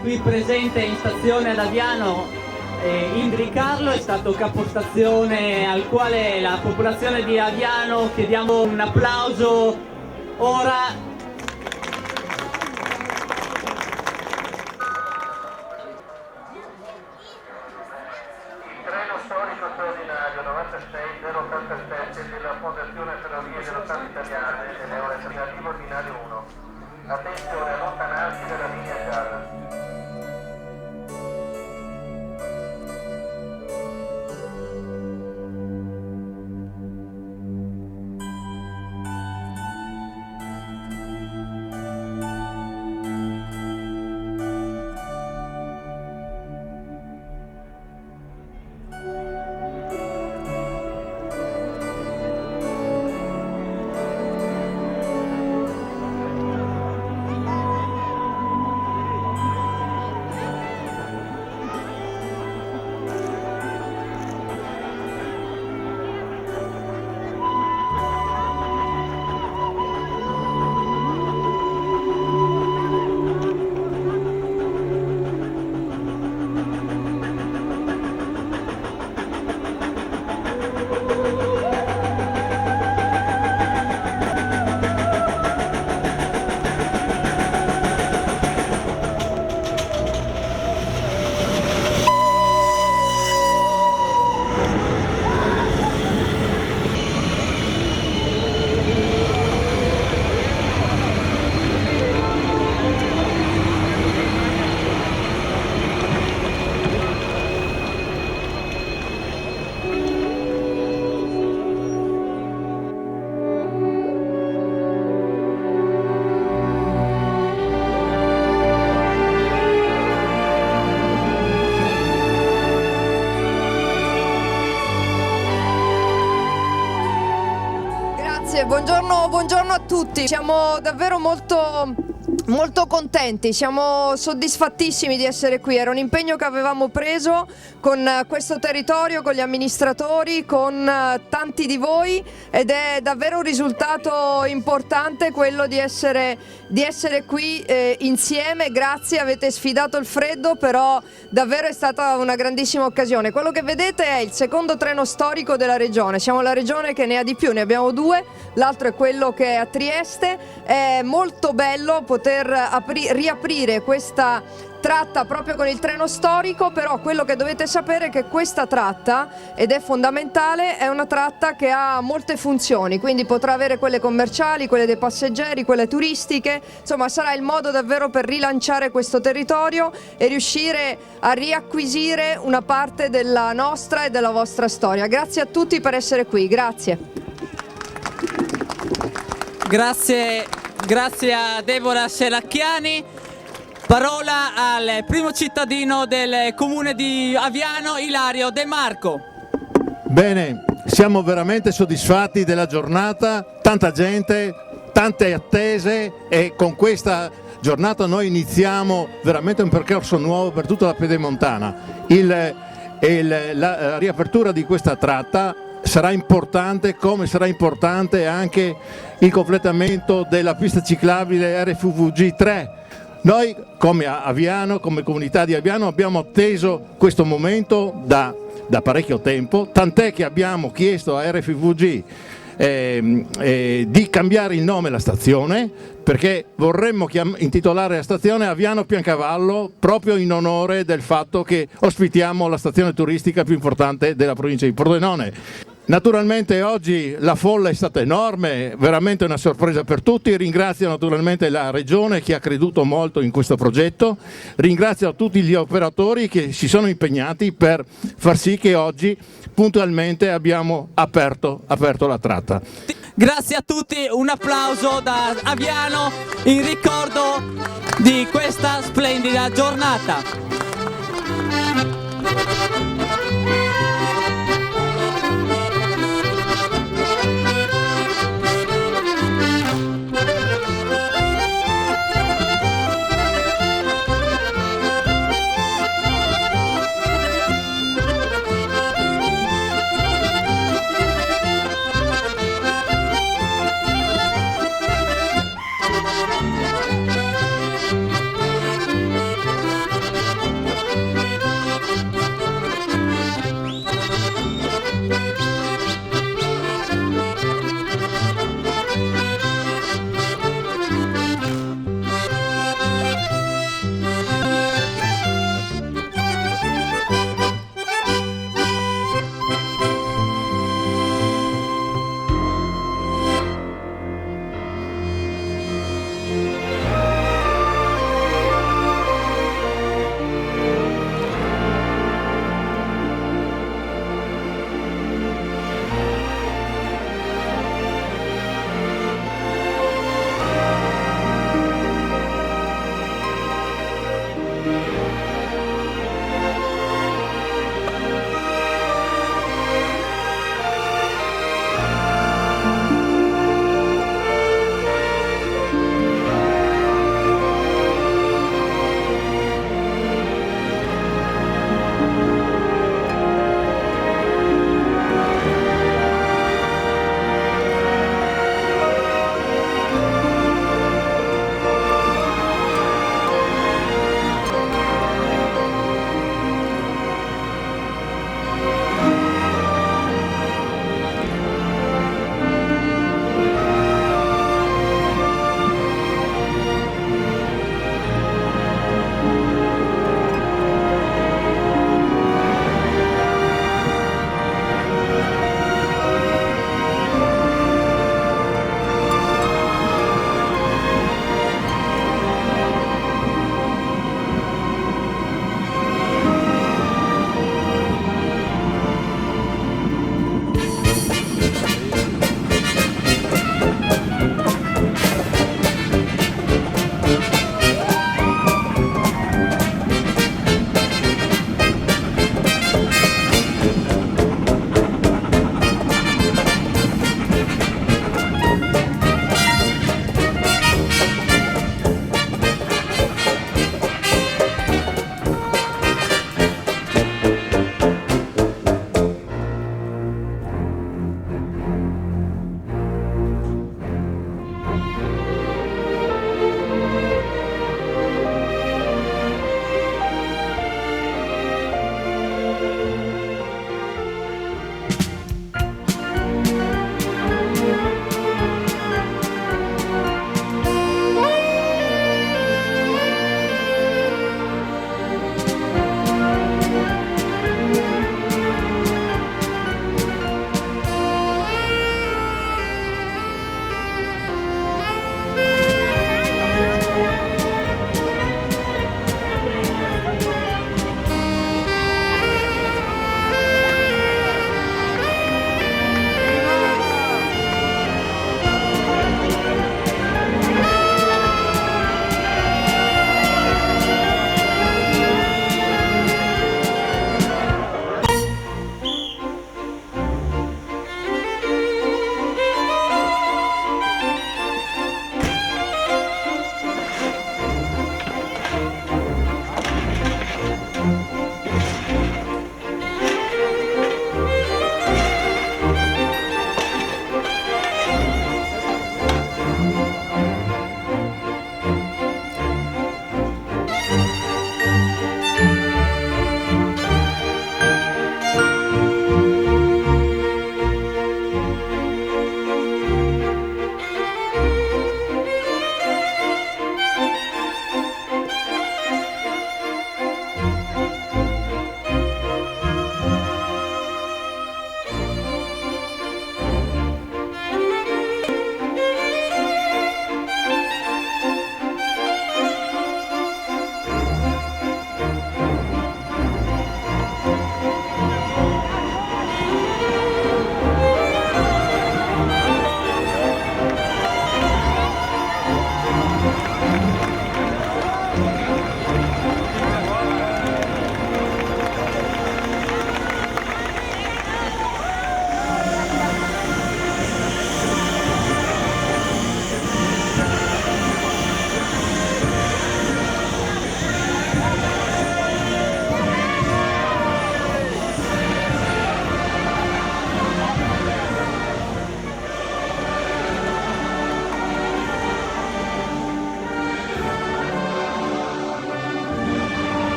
qui presente in stazione ad Aviano, Indri Carlo, è stato capostazione al quale la popolazione di Aviano chiediamo un applauso ora. Treno storico straordinario 96087 della Fondazione Ferrovie dello Stato Italiane ed è alternativo binario 1. Attenzione, allontanarsi dalla linea gialla. Buongiorno a tutti, siamo davvero molto contenti, siamo soddisfattissimi di essere qui. Era un impegno che avevamo preso con questo territorio, con gli amministratori, con tanti di voi, ed è davvero un risultato importante quello di essere qui insieme. Grazie, avete sfidato il freddo, però davvero è stata una grandissima occasione. Quello che vedete è il secondo treno storico della regione, siamo la regione che ne ha di più, ne abbiamo due, l'altro è quello che è a Trieste. È molto bello poter riaprire questa tratta proprio con il treno storico, però quello che dovete sapere è che questa tratta, ed è fondamentale, è una tratta che ha molte funzioni, quindi potrà avere quelle commerciali, quelle dei passeggeri, quelle turistiche, insomma sarà il modo davvero per rilanciare questo territorio e riuscire a riacquisire una parte della nostra e della vostra storia. Grazie a tutti per essere qui, grazie. Grazie a Deborah Serracchiani. Parola al primo cittadino del comune di Aviano, Ilario De Marco. Bene, siamo veramente soddisfatti della giornata, tanta gente, tante attese, e con questa giornata noi iniziamo veramente un percorso nuovo per tutta la Pedemontana. La riapertura di questa tratta sarà importante, come sarà importante anche il completamento della pista ciclabile RFVG 3. Noi come Aviano, come comunità di Aviano, abbiamo atteso questo momento da parecchio tempo, tant'è che abbiamo chiesto a RFVG di cambiare il nome alla stazione, perché vorremmo intitolare la stazione Aviano Piancavallo, proprio in onore del fatto che ospitiamo la stazione turistica più importante della provincia di Pordenone. Naturalmente oggi la folla è stata enorme, veramente una sorpresa per tutti. Ringrazio naturalmente la Regione che ha creduto molto in questo progetto, ringrazio tutti gli operatori che si sono impegnati per far sì che oggi puntualmente abbiamo aperto la tratta. Grazie a tutti, un applauso da Aviano in ricordo di questa splendida giornata.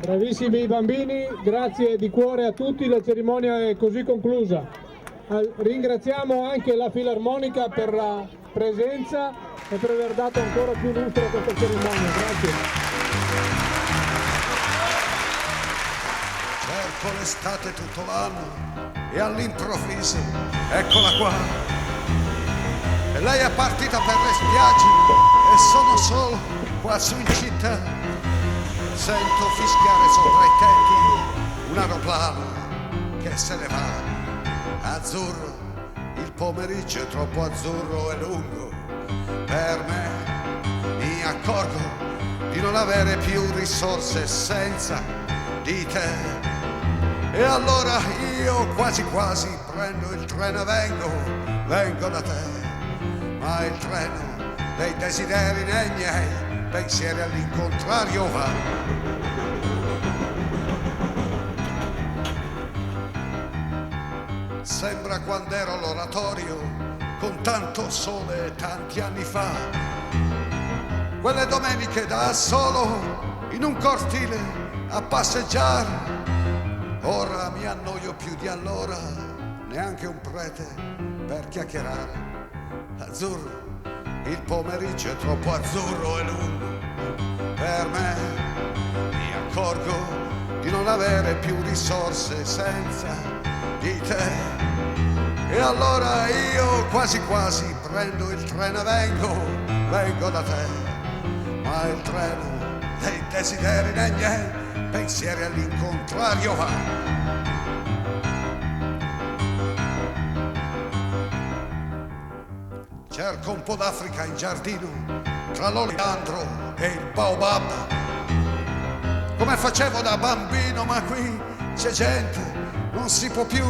Bravissimi i bambini, grazie di cuore a tutti, la cerimonia è così conclusa. Ringraziamo anche la Filarmonica per la presenza e per aver dato ancora più lustro a questa cerimonia. Grazie. Cerco l'estate tutto l'anno e all'improvviso eccola qua. E lei è partita per le spiagge e sono solo qua su in città. Sento fischiare sopra i tetti un aeroplano che se ne va. Azzurro, il pomeriggio è troppo azzurro e lungo per me. Mi accorgo di non avere più risorse senza di te. E allora io quasi quasi prendo il treno e vengo da te. Ma il treno dei desideri nei miei pensieri all'incontrario va. Sembra quando ero all'oratorio con tanto sole tanti anni fa. Quelle domeniche da solo in un cortile a passeggiare. Ora mi annoio più di allora, neanche un prete per chiacchierare. Azzurro, il pomeriggio è troppo azzurro e lungo per me. Mi accorgo di non avere più risorse senza di te. E allora io quasi quasi prendo il treno e vengo da te. Ma il treno dei desideri nei miei pensieri all'incontrario va. Cerco un po' d'Africa in giardino, tra l'oliandro e il baobab, come facevo da bambino, ma qui c'è gente, non si può più.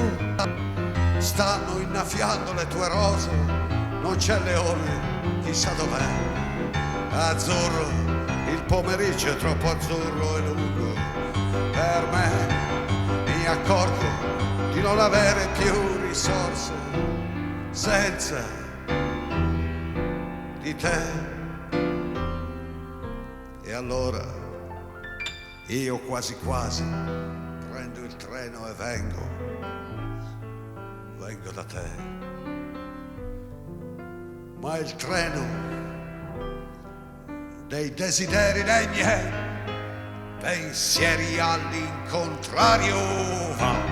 Stanno innaffiando le tue rose, non c'è leone, chissà dov'è. Azzurro, il pomeriggio è troppo azzurro e lungo per me. Mi accorgo di non avere più risorse senza di te. E allora io quasi quasi prendo il treno e vengo da te. Ma il treno dei desideri nei miei pensieri all'incontrario va.